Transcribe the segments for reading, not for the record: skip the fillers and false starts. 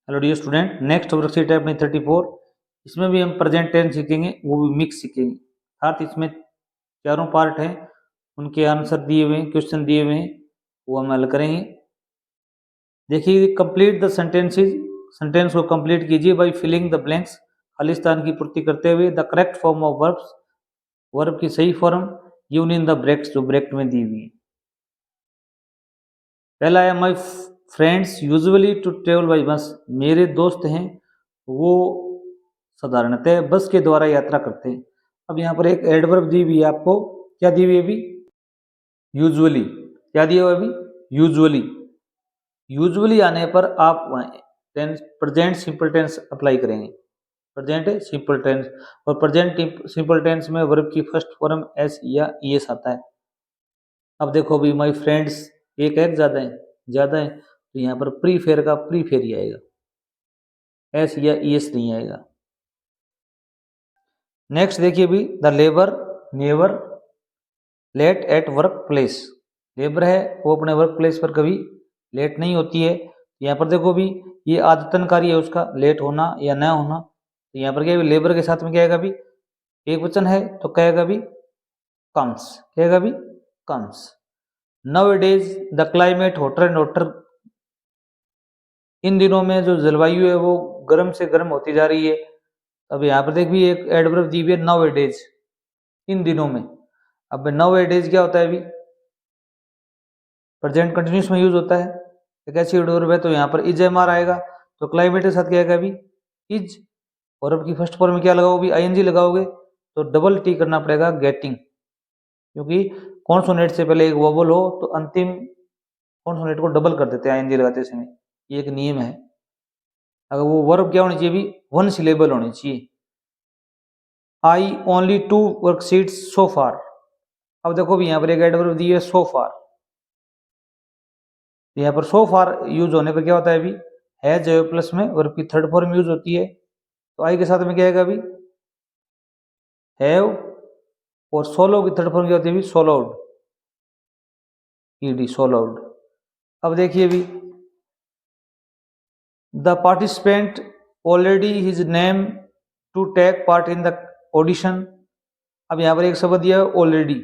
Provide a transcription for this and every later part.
Hello dear student, next worksheet है अपनी 34। इसमें भी हम प्रेजेंट टेंस सीखेंगे, वो भी मिक्स सीखेंगे। अर्थात इसमें चारों पार्ट हैं, उनके आंसर दिए हुए हैं, क्वेश्चन दिए हुए हैं, वो हम हल करेंगे। देखिए, कंप्लीट द सेंटेंसेस, सेंटेंस को कंप्लीट कीजिए बाय फिलिंग द ब्लैंक्स, खाली स्थान की पूर्ति करते हुए। The correct form of verbs, verb की सही form given in the brackets, जो ब्रैकेट में दी हुई है। पहला है my friends usually to travel by bus, मेरे दोस्त हैं वो साधारणतः बस के द्वारा यात्रा करते हैं। अब यहाँ पर एक एडवर्ब दी हुई है आपको, क्या दी हुई है अभी? यूजुअली। क्या दिया हुआ है अभी? यूजुअली। यूजुअली आने पर आप tense present simple tense apply करेंगे, प्रेजेंट सिंपल टेंस। और प्रेजेंट सिंपल टेंस में वर्ब की फर्स्ट फॉर्म एस या ईएस आता है। अब देखो अभी माई फ्रेंड्स एक है, ज्यादा है, तो यहाँ पर प्री फेयर का प्री फेयर ही आएगा, एस या ईएस नहीं आएगा। नेक्स्ट देखिए अभी, the labour never late at work place, labour है वो अपने वर्क प्लेस पर कभी लेट नहीं होती है। यहाँ पर देखो भी, ये आदतन कार्य है उसका, लेट होना या न होना। तो यहाँ पर क्या है, लेबर के साथ में क्या आएगा अभी? एक वचन है तो कहेगा भी कम्स, कहेगा भी comes. Nowadays the climate hotter and hotter, इन दिनों में जो जलवायु है वो गर्म से गर्म होती जा रही है। अब यहाँ पर देख भी एक एडवर्ब दी हुई है nowadays, इन दिनों में। अब nowadays क्या होता है अभी? प्रेजेंट कंटिन्यूस में यूज होता है, एक ऐसी एडवर्ब है, तो यहाँ पर इज एम आर आएगा। तो क्लाइमेट के साथ क्या आएगा अभी? इज। और अब की फर्स्ट फॉर्म में क्या लगाओगे? आईएनजी लगाओगे, तो डबल टी करना पड़ेगा गेटिंग, क्योंकि कॉन्सोनेंट से पहले एक वोवल हो तो अंतिम कॉन्सोनेंट को डबल कर देते हैं आईएनजी लगाते समय, ये एक नियम है। अगर वो वर्ब क्या होनी चाहिए भी? वन सिलेबल होनी चाहिए। आई ओनली 2 वर्कशीट्स सो फार। अब देखो भी यहाँ पर एक एडवर्ब दी है सो फार, यहाँ पर सो फार यूज होने पर क्या होता है अभी? हैज प्लस में वर्ब की थर्ड फॉर्म यूज होती है, तो आई के साथ में क्या आएगा अभी? हैव। और सोलो की थर्ड फॉर्म क्या होती है अभी? Soloed, ED, soloed. अब देखिए अभी, the participant already his name to take part in the audition. अब यहाँ पर एक शब्द दिया है ऑलरेडी,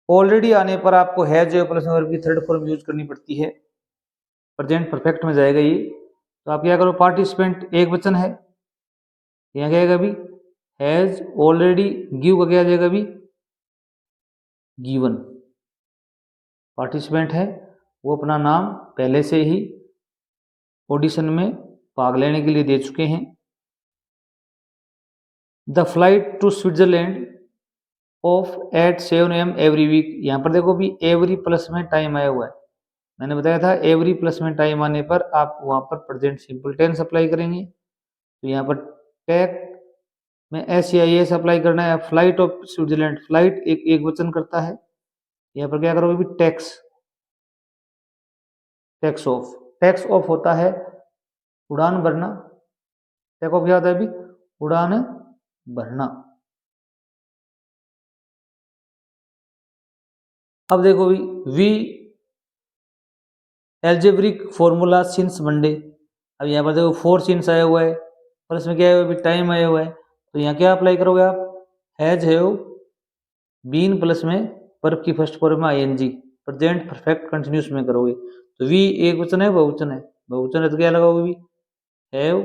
ऑलरेडी आने पर आपको हैज प्लस वर्ब की थर्ड फॉर्म यूज करनी पड़ती है, प्रेजेंट परफेक्ट में जाएगा ये। तो आप क्या करो, पार्टिसिपेंट एक वचन है, यहाँ क्या आएगा अभी? हैज ऑलरेडी, गिव का क्या आ जाएगा अभी? गिवन। पार्टिसिपेंट है वो अपना नाम पहले से ही ऑडिशन में भाग लेने के लिए दे चुके हैं। The flight to Switzerland off at 7 AM every week, यहाँ पर देखो भी एवरी प्लस में टाइम आया हुआ है, मैंने बताया था एवरी प्लस में टाइम आने पर आप वहाँ पर प्रेजेंट सिंपल टेंस अप्लाई करेंगे। तो यहाँ पर टेक में एस या एस अप्लाई करना है। फ्लाइट ऑफ स्विट्जरलैंड, फ्लाइट एक वचन करता है, यहाँ पर क्या करोगे भी? Tax, tax of. Tax of होता है उड़ान भरना, टेक ऑफ क्या होता है अभी? उड़ान भरना। अब देखो भी, we algebraic formula since Monday. अब यहाँ पर देखो 4 सिंस आया हुआ है और इसमें क्या है अभी? टाइम आया हुआ है, तो यहाँ क्या अप्लाई करोगे आप? हैज, हैव, बीन प्लस में वर्ब की फर्स्ट फॉर्म में आईएनजी, प्रेजेंट परफेक्ट कंटिन्यूस में करोगे। तो वी एक वचन है, बहुवचन है, बहुवचन है तो क्या लगाओगे भी? हैव,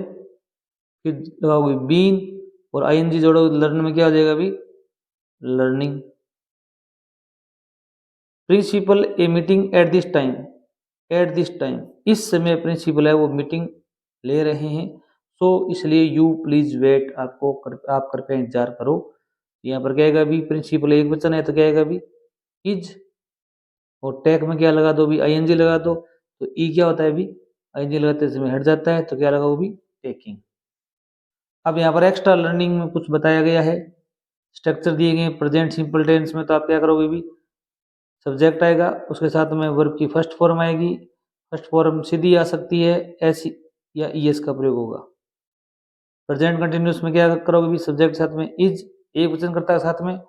फिर लगाओगे बीन और आईएनजी जोड़ो, लर्न में क्या हो जाएगा अभी? Learning. Principal a meeting at this time, at this time, इस समय प्रिंसिपल है वो मीटिंग ले रहे हैं, सो इसलिए यू प्लीज वेट, आप कृपया इंतजार करो। यहाँ पर क्या आएगा भी? प्रिंसिपल एक वचन है तो क्या आएगा भी? इज। और टैग में क्या लगा दो भी? आईएनजी लगा दो, तो ई क्या होता है भी? आईएनजी लगाते समय हट जाता है, तो क्या लगाओ भी? टेकिंग। अब यहाँ पर एक्स्ट्रा लर्निंग में कुछ बताया गया है, स्ट्रक्चर दिए गए प्रेजेंट सिंपल टेंस में, तो आप क्या करोगे भी? सब्जेक्ट आएगा, उसके साथ में वर्ब की फर्स्ट फॉर्म आएगी, फर्स्ट फॉर्म सीधी आ सकती है, एस या ईएस का प्रयोग होगा। प्रेजेंट कंटिन्यूस में क्या करोगे भी? सब्जेक्ट के साथ में इज, एक वचन करता है साथ में,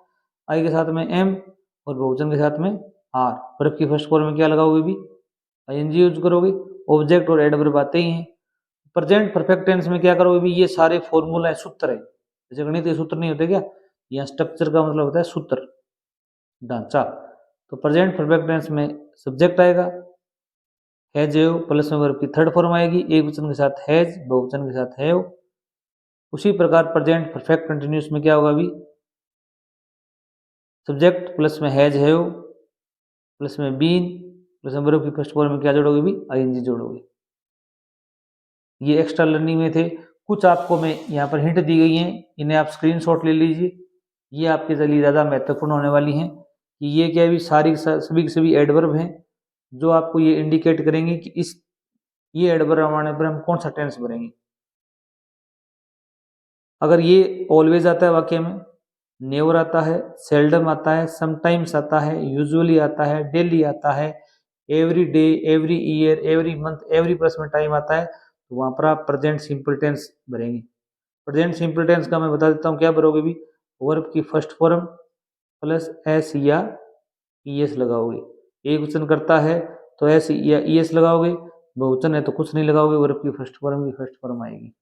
आई के साथ में एम और बहुवचन के साथ में आर। वर्ब की फर्स्ट फॉर्म में क्या लगाओगे भी? आईएनजी यूज करोगे, ऑब्जेक्ट और एडवर्ब आते ही हैं। प्रेजेंट परफेक्ट टेंस में क्या करोगे भी, ये सारे फॉर्मूला है, सूत्र है, जैसे गणितीय सूत्र नहीं होते क्या, यहाँ स्ट्रक्चर का मतलब होता है सूत्र, ढांचा। तो प्रेजेंट परफेक्ट टेंस में सब्जेक्ट आएगा, हैज हैव प्लस में वर्ब की थर्ड फॉर्म आएगी, एक वचन के साथ हैज, बहुवचन के साथ हैव। उसी प्रकार प्रेजेंट परफेक्ट कंटिन्यूस में क्या होगा अभी, सब्जेक्ट प्लस में हैज हैव प्लस में बीन प्लस में वर्ब की फर्स्ट फॉर्म में क्या जोड़ोगे भी, आईएनजी जोड़ोगे। ये एक्स्ट्रा लर्निंग में थे, कुछ आपको मैं यहाँ पर हिंट दी गई हैं, इन्हें आप स्क्रीनशॉट ले लीजिए, ये आपके लिए ज़्यादा महत्वपूर्ण होने वाली हैं कि ये क्या भी सारी सभी के सभी एडवर्ब हैं जो आपको ये इंडिकेट करेंगे कि इस ये एडवर्ब आने पर हम कौन सा टेंस भरेंगे। अगर ये ऑलवेज आता है वाक्य में, नेवर आता है, सेल्डम आता है, समटाइम्स आता है, यूजुअली आता है, डेली आता है, every day, every year, every month, every plus में टाइम आता है, तो वहां पर आप प्रेजेंट सिंपल टेंस भरेंगे। प्रेजेंट सिंपल टेंस का मैं बता देता हूँ क्या भरोगे भी, वर्ब की फर्स्ट फॉर्म प्लस एस या ईएस लगाओगे। एक वचन करता है तो एस या ईएस लगाओगे, बहुवचन है तो कुछ नहीं लगाओगे, वर्ब की फर्स्ट फॉर्म आएगी।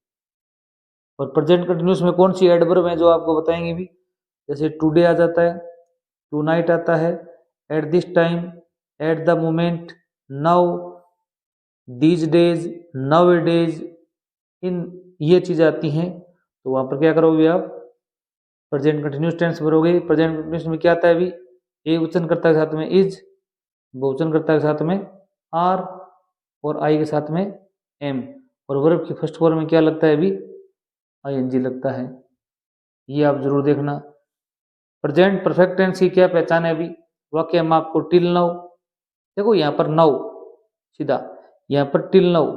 और प्रेजेंट कंटिन्यूस में कौन सी एडवर्ब है जो आपको बताएंगे भी, जैसे टुडे आ जाता है, टू नाइट आता है, at this time, at the moment, now, these days, nowadays, in ये चीजें आती हैं। तो वहां पर क्या करोगे आप, प्रेजेंट कंटिन्यूस टेंस भरोगे। प्रेजेंट कंटिन्यूस में क्या आता है अभी, एक वचन कर्ता के साथ में इज, बहुवचन कर्ता के साथ में आर और आई के साथ में एम, और वर्ब की फर्स्ट फॉर्म में क्या लगता है अभी, आईएनजी लगता है। ये आप जरूर देखना। प्रेजेंट परफेक्ट टेंस की क्या पहचान है अभी, वाक्य हम आपको टिल नाउ, देखो यहाँ पर नाउ सीधा, यहाँ पर टिल नाउ,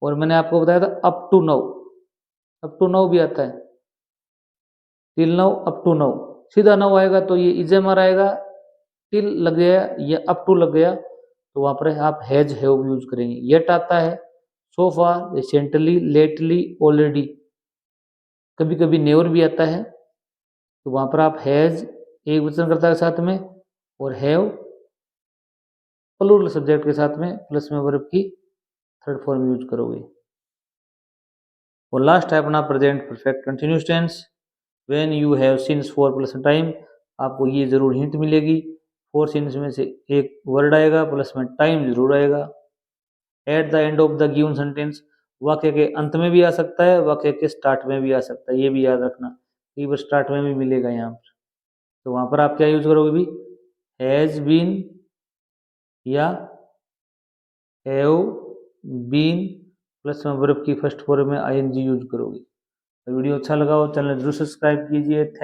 और मैंने आपको बताया था up to now, up to now भी आता है, till now up to now, सीधा नाउ आएगा तो ये इजेमर आएगा, टिल लग गया या अप टू लग गया तो वहां पर आप हैज हैव यूज करेंगे। येट आता है, सो फार, रिसेंटली, लेटली, ऑलरेडी, कभी कभी नेवर भी आता है, तो वहां पर आप हैज एक वचन कर्ता के साथ में और हैव प्लूरल सब्जेक्ट के साथ में प्लस में वर्ब की थर्ड फॉर्म यूज करोगे। और लास्ट है अपना present perfect continuous tense, when you have since for plus time, आपको ये जरूर हिंट मिलेगी, फोर सिंस में से एक वर्ड आएगा प्लस में टाइम जरूर आएगा। At the end of the given sentence, वाक्य के अंत में भी आ सकता है, वाक्य के स्टार्ट में भी आ सकता है, ये भी याद रखना, कई बार स्टार्ट में भी मिलेगा यहाँ पर। तो वहां पर आप क्या यूज करोगे भी, हैज बीन या हैव बीन प्लस में वर्ब की फर्स्ट फॉर्म में आईएनजी यूज करोगे। तो वीडियो अच्छा लगा हो चैनल जरूर सब्सक्राइब कीजिए।